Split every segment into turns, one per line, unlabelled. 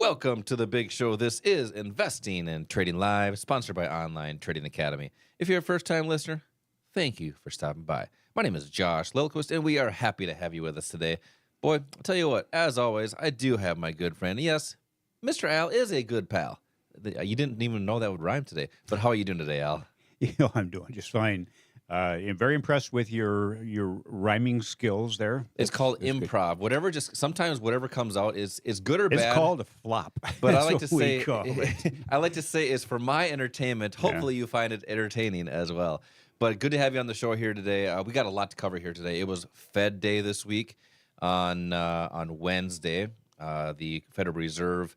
Welcome to the big show. This is Investing and Trading Live, sponsored by Online Trading Academy. If you're a first-time listener, thank you for stopping by. My name is Josh Lilquist, and we are happy to have you with us today. Boy, I'll tell you what, as always, I do have my good friend. Yes, Mr. Al is a good pal. You didn't even know that would rhyme today, but how are you doing today, Al?
I'm doing just fine. I'm very impressed with your rhyming skills there.
It's called
That's
improv. Sometimes whatever comes out is good or
It's
bad.
called a flop.
But I
That's
like to
what we
say,
call it.
I like to say, is for my entertainment. Hopefully, you find it entertaining as well. But good to have you on the show here today. We got a lot to cover here today. It was Fed Day this week on Wednesday. The Federal Reserve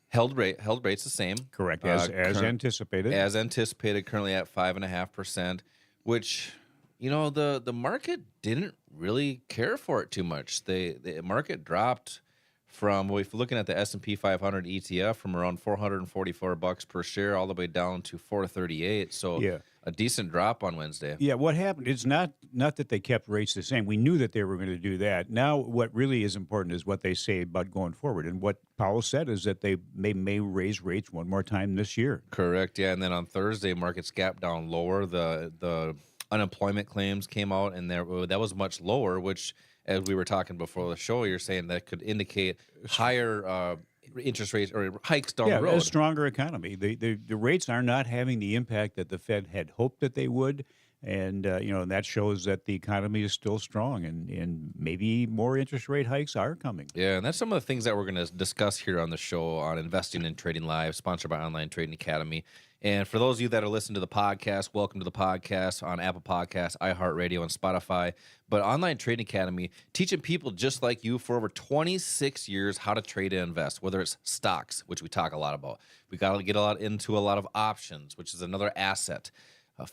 held rates the same.
Correct, as anticipated.
As anticipated, currently at 5.5%. Which, the market didn't really care for it too much. The market dropped from, if you're looking at the S&P 500 ETF, from around $444 per share all the way down to $438. So a decent drop on Wednesday.
Yeah, what happened? It's not that they kept rates the same. We knew that they were going to do that. Now, what really is important is what they say about going forward. And what Powell said is that they may raise rates one more time this year.
Correct, yeah. And then on Thursday, markets gapped down lower. The unemployment claims came out, and that was much lower, which, as we were talking before the show, you're saying that could indicate higher interest rates or hikes down the road.
A stronger economy. The rates are not having the impact that the Fed had hoped that they would. And, and that shows that the economy is still strong, and maybe more interest rate hikes are coming.
Yeah, and that's some of the things that we're going to discuss here on the show on Investing and Trading Live, sponsored by Online Trading Academy. And for those of you that are listening to the podcast, welcome to the podcast on Apple Podcasts, iHeartRadio, and Spotify. But Online Trading Academy, teaching people just like you for over 26 years how to trade and invest, whether it's stocks, which we talk a lot about. We got to get into a lot of options, which is another asset.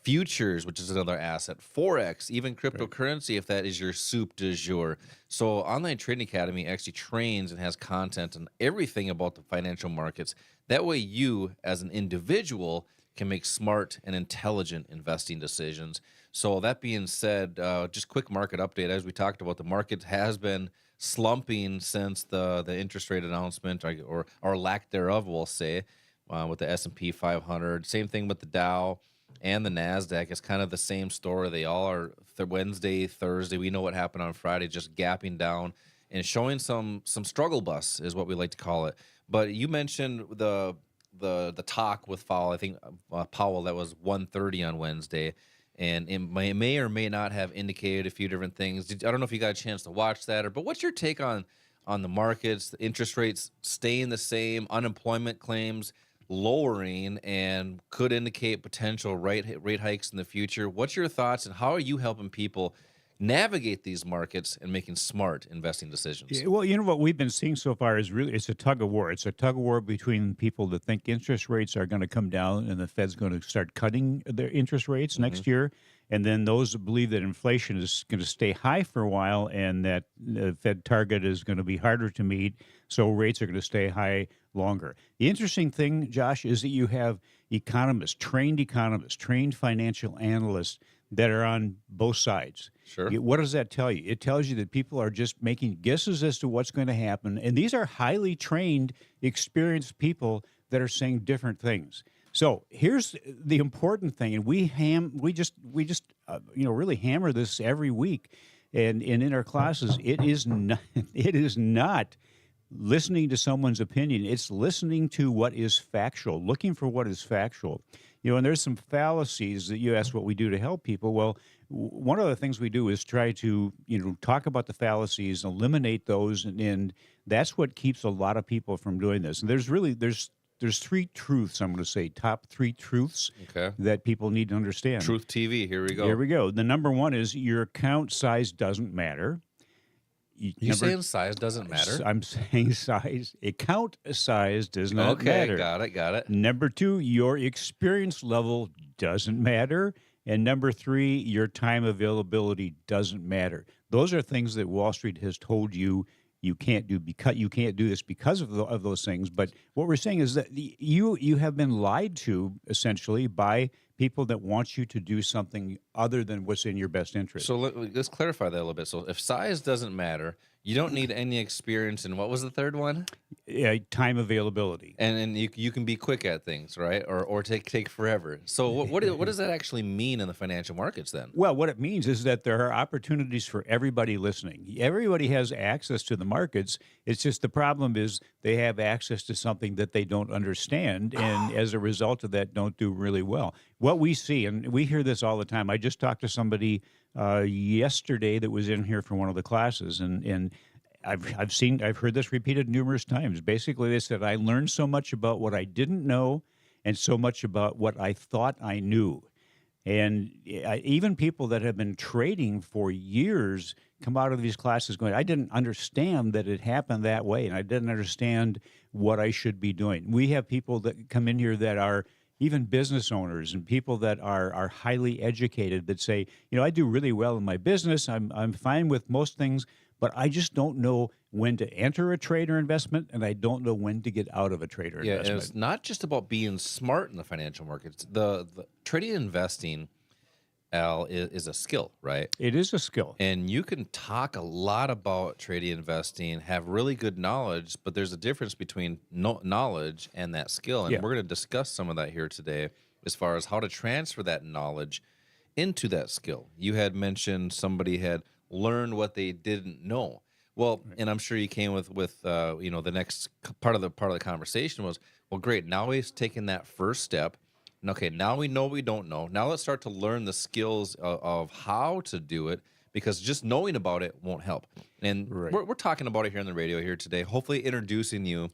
Futures, which is another asset, Forex, even cryptocurrency, if that is your soup du jour. So Online Trading Academy actually trains and has content on everything about the financial markets. That way you, as an individual, can make smart and intelligent investing decisions. So that being said, just quick market update. As we talked about, the market has been slumping since the interest rate announcement, or lack thereof, we'll say, with the S&P 500. Same thing with the Dow. And the NASDAQ is kind of the same story. They all are Wednesday, Thursday. We know what happened on Friday, just gapping down and showing some struggle bus is what we like to call it. But you mentioned the talk with Powell. I think Powell, that was 1:30 on Wednesday, and it may or may not have indicated a few different things. I don't know if you got a chance to watch that, but what's your take on the markets, the interest rates staying the same, unemployment claims lowering, and could indicate potential rate hikes in the future? What's your thoughts, and how are you helping people navigate these markets and making smart investing decisions?
Yeah, well, what we've been seeing so far is it's a tug of war. It's a tug of war between people that think interest rates are going to come down and the Fed's going to start cutting their interest rates next year, and then those that believe that inflation is going to stay high for a while and that the Fed target is going to be harder to meet, so rates are going to stay high longer. The interesting thing, Josh, is that you have economists, trained financial analysts that are on both sides.
Sure.
What does that tell you? It tells you that people are just making guesses as to what's going to happen, and these are highly trained, experienced people that are saying different things. So here's the important thing, and we just really hammer this every week, and in our classes, it is not listening to someone's opinion. It's listening to what is factual, looking for what is factual. And there's some fallacies that you ask what we do to help people. Well, one of the things we do is try to, talk about the fallacies, eliminate those, and that's what keeps a lot of people from doing this. And there's three truths, I'm going to say, top three truths that people need to understand.
Truth TV, here we go.
Here we go. The number one is your account size doesn't matter.
You saying size doesn't matter?
I'm saying size. Account size does not matter.
Okay, got it.
Number two, your experience level doesn't matter. And number three, your time availability doesn't matter. Those are things that Wall Street has told you can't do, because you can't do this because of those things. But what we're saying is that you have been lied to, essentially, by people that want you to do something other than what's in your best interest.
So let's clarify that a little bit. So if size doesn't matter, you don't need any experience in what was the third one?
Yeah, time availability.
And you can be quick at things, right? Or take forever. So what does that actually mean in the financial markets then?
Well, what it means is that there are opportunities for everybody listening. Everybody has access to the markets. It's just the problem is they have access to something that they don't understand, and as a result of that, don't do really well. What we see, and we hear this all the time. I just talked to somebody yesterday that was in here for one of the classes, and I've heard this repeated numerous times. Basically, they said, I learned so much about what I didn't know and so much about what I thought I knew. And even people that have been trading for years come out of these classes going, I didn't understand that it happened that way, and I didn't understand what I should be doing. We have people that come in here that are even business owners and people that are highly educated that say, I do really well in my business. I'm fine with most things, but I just don't know when to enter a trade or investment, and I don't know when to get out of a trade or investment.
And it's not just about being smart in the financial markets. The trading and investing, Al, is a skill, right?
It is a skill.
And you can talk a lot about trading and investing, have really good knowledge, but there's a difference between knowledge and that skill. And we're going to discuss some of that here today as far as how to transfer that knowledge into that skill. You had mentioned somebody had learned what they didn't know. Well, and I'm sure you came with the next part of the conversation was, well, great. Now he's taken that first step. And okay, now we know what we don't know. Now let's start to learn the skills of how to do it, because just knowing about it won't help. And we're talking about it here on the radio here today, hopefully introducing you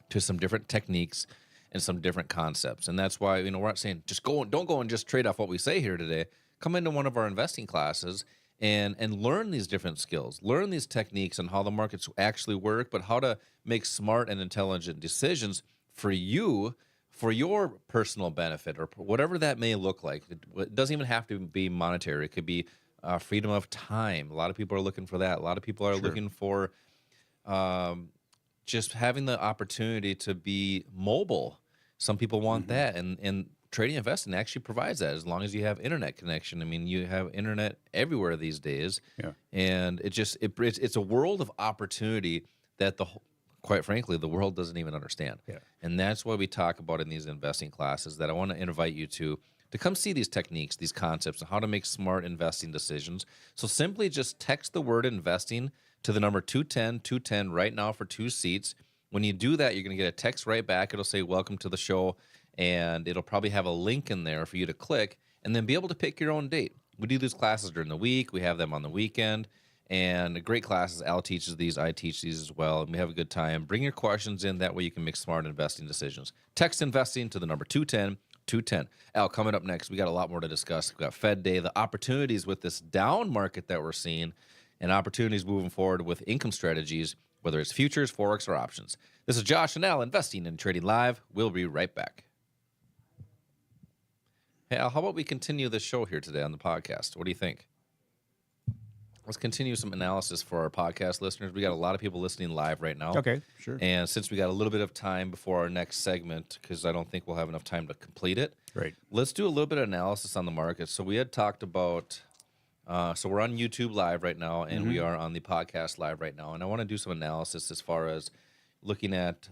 to some different techniques and some different concepts. And that's why, we're not saying don't go and just trade off what we say here today. Come into one of our investing classes and learn these different skills, learn these techniques and how the markets actually work, but how to make smart and intelligent decisions for you, for your personal benefit, or whatever that may look like. It doesn't even have to be monetary. It could be freedom of time. A lot of people are looking for that. A lot of people are looking for just having the opportunity to be mobile. Some people want that, and trading and investing actually provides that, as long as you have internet connection. I mean, you have internet everywhere these days, and it's a world of opportunity that quite frankly, the world doesn't even understand. And that's why we talk about in these investing classes, that I want to invite you to come see these techniques, these concepts, and how to make smart investing decisions. So simply just text the word investing to the number 210 right now for 2 seats. When you do that, you're going to get a text right back. It'll say, welcome to the show, and it'll probably have a link in there for you to click and then be able to pick your own date. We do these classes during the week. We have them on the weekend. And great classes. Al teaches these. I teach these as well. And we have a good time. Bring your questions in. That way you can make smart investing decisions. Text investing to the number 210. Al, coming up next, we got a lot more to discuss. We got Fed Day, the opportunities with this down market that we're seeing, and opportunities moving forward with income strategies, whether it's futures, Forex, or options. This is Josh and Al, Investing and Trading Live. We'll be right back. Hey, Al, how about we continue the show here today on the podcast? What do you think? Let's continue some analysis for our podcast listeners. We got a lot of people listening live right now.
Okay, sure.
And since we got a little bit of time before our next segment, because I don't think we'll have enough time to complete it, let's do a little bit of analysis on the market. So we had talked about, so we're on YouTube live right now, and we are on the podcast live right now. And I want to do some analysis as far as looking at,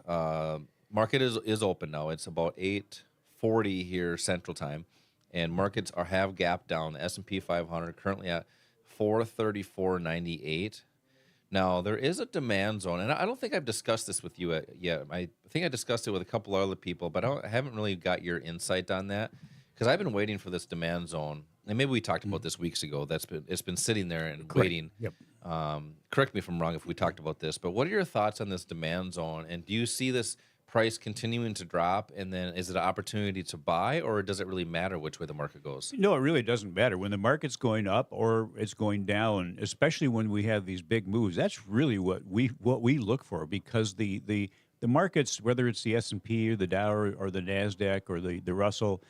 market is open now. It's about 8:40 here Central Time, and markets have gapped down. The S&P 500 currently at 434.98. Now, there is a demand zone, and I don't think I've discussed this with you yet. I think I discussed it with a couple other people, but I haven't really got your insight on that, because I've been waiting for this demand zone, and maybe we talked about this weeks ago. It's been sitting there and waiting. Correct me if I'm wrong if we talked about this, but what are your thoughts on this demand zone, and do you see this price continuing to drop, and then is it an opportunity to buy, or does it really matter which way the market goes?
No, it really doesn't matter. When the market's going up or it's going down, especially when we have these big moves, that's really what we look for, because the markets, whether it's the S&P or the Dow or the NASDAQ or the Russell,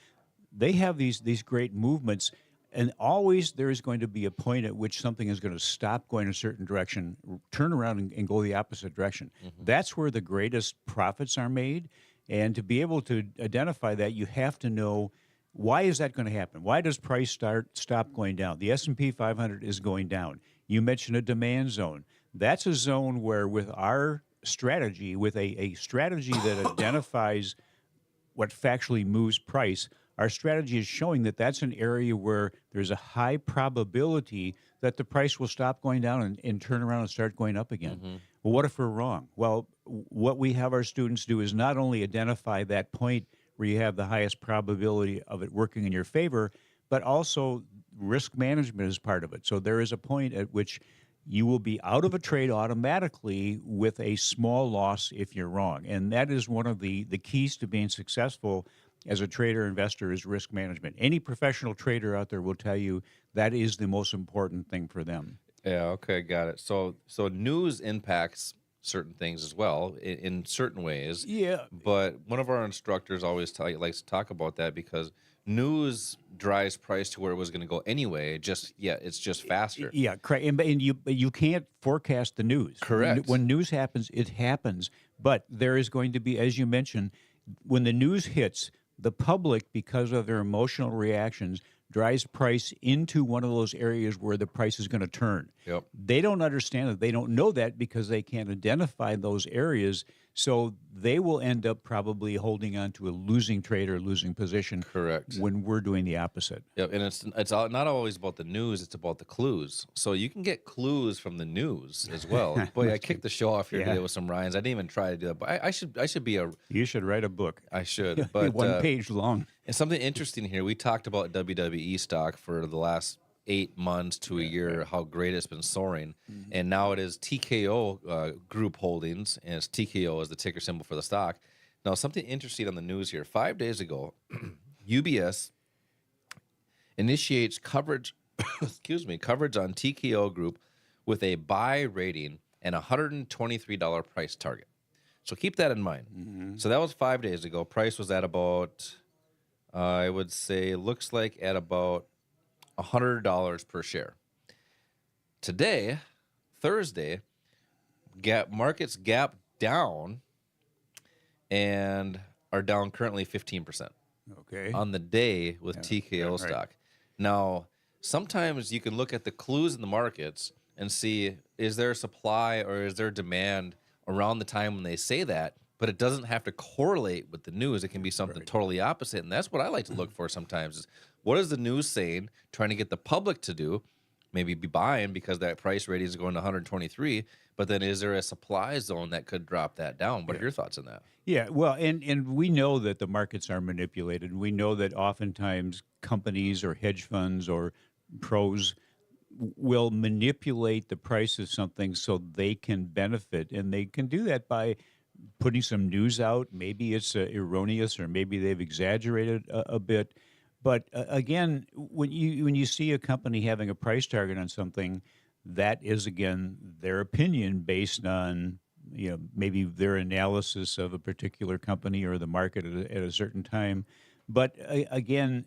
they have these great movements, and always there is going to be a point at which something is going to stop going a certain direction, turn around and go the opposite direction. That's where the greatest profits are made. And to be able to identify that, you have to know Why is that going to happen? Why does price stop going down? The S&P 500 is going down. You mentioned a demand zone. That's a zone where with our strategy, with a strategy that identifies what factually moves price, our strategy is showing that that's an area where there's a high probability that the price will stop going down and turn around and start going up again.
Mm-hmm.
Well, what if we're wrong? Well, what we have our students do is not only identify that point where you have the highest probability of it working in your favor, but also risk management is part of it. So there is a point at which you will be out of a trade automatically with a small loss if you're wrong. And that is one of the keys to being successful as a trader investor is risk management. Any professional trader out there will tell you that is the most important thing for them.
Yeah, okay, got it. So news impacts certain things as well in certain ways.
Yeah.
But one of our instructors always likes to talk about that because news drives price to where it was going to go anyway. It's just faster.
Yeah, and you can't forecast the news.
Correct.
When news happens, it happens. But there is going to be, as you mentioned, when the news hits, the public, because of their emotional reactions, drives price into one of those areas where the price is going to turn.
Yep.
They don't understand it. They don't know that because they can't identify those areas. So they will end up probably holding on to a losing trade or losing position.
Correct.
When we're doing the opposite.
Yep, and it's not always about the news; it's about the clues. So you can get clues from the news as well. Boy, I kicked the show off here today with some rhymes. I didn't even try to do that, but I should be a.
You should write a book.
I should, but
one page long.
And something interesting here. We talked about WWE stock for the last 8 months to a year, how great it's been soaring. Mm-hmm. And now it is TKO Group Holdings, and it's TKO as the ticker symbol for the stock. Now, something interesting on the news here. 5 days ago, UBS initiates coverage, coverage on TKO Group with a buy rating and $123 price target. So keep that in mind. Mm-hmm. So that was 5 days ago. Price was at about, I would say, looks like at about $100 per share. Today, Thursday, markets gap down and are down currently 15%.
Okay.
On the day with TKO stock. Right. Now, sometimes you can look at the clues in the markets and see, is there supply or is there demand around the time when they say that? But it doesn't have to correlate with the news. It can be something totally opposite. And that's what I like to look for sometimes is what is the news saying, trying to get the public to do, maybe be buying because that price rating is going to 123. But then is there a supply zone that could drop that down? What are your thoughts on that?
Yeah, well, and we know that the markets are manipulated. We know that oftentimes companies or hedge funds or pros will manipulate the price of something so they can benefit. And they can do that by putting some news out. Maybe it's erroneous or maybe they've exaggerated a bit. But again, when you see a company having a price target on something, that is, again, their opinion based on maybe their analysis of a particular company or the market at a certain time. But again,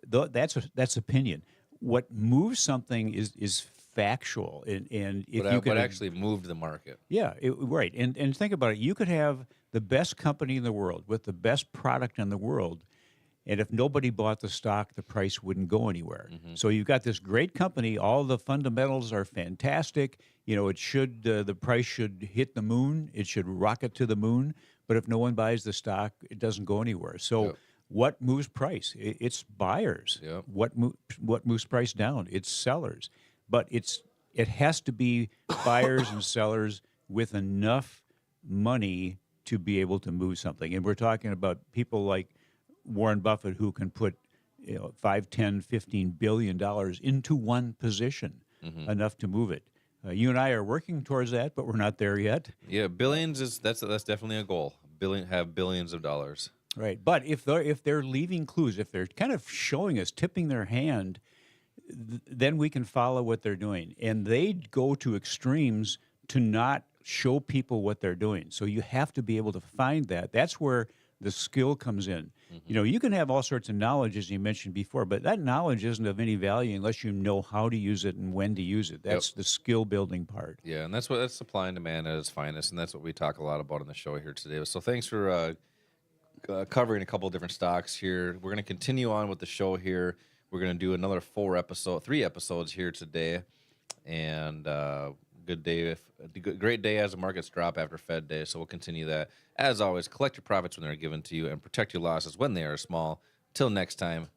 that's opinion. What moves something is factual, and if you could
actually moved the market.
Yeah, right. And think about it. You could have the best company in the world with the best product in the world, and if nobody bought the stock, the price wouldn't go anywhere. Mm-hmm. So you've got this great company. All the fundamentals are fantastic. It should the price should hit the moon. It should rocket to the moon. But if no one buys the stock, it doesn't go anywhere. So what moves price? It's buyers.
Yep.
What moves price down? It's sellers. But it has to be buyers and sellers with enough money to be able to move something. And we're talking about people like Warren Buffett who can put $5, 10, $15 billion into one position, enough to move it. You and I are working towards that, but we're not there yet.
Yeah, billions that's definitely a goal. Have billions of dollars.
Right, but if they're leaving clues, if they're kind of showing us, tipping their hand, then we can follow what they're doing. And they go to extremes to not show people what they're doing. So you have to be able to find that. That's where the skill comes in. Mm-hmm. You can have all sorts of knowledge, as you mentioned before, but that knowledge isn't of any value unless you know how to use it and when to use it. That's the skill building part.
Yeah, and that's supply and demand at its finest, and that's what we talk a lot about on the show here today. So thanks for covering a couple of different stocks here. We're going to continue on with the show here. We're going to do another 3 episodes here today, and good day, great day as the markets drop after Fed Day. So we'll continue that. As always, collect your profits when they're given to you, and protect your losses when they are small. Till next time.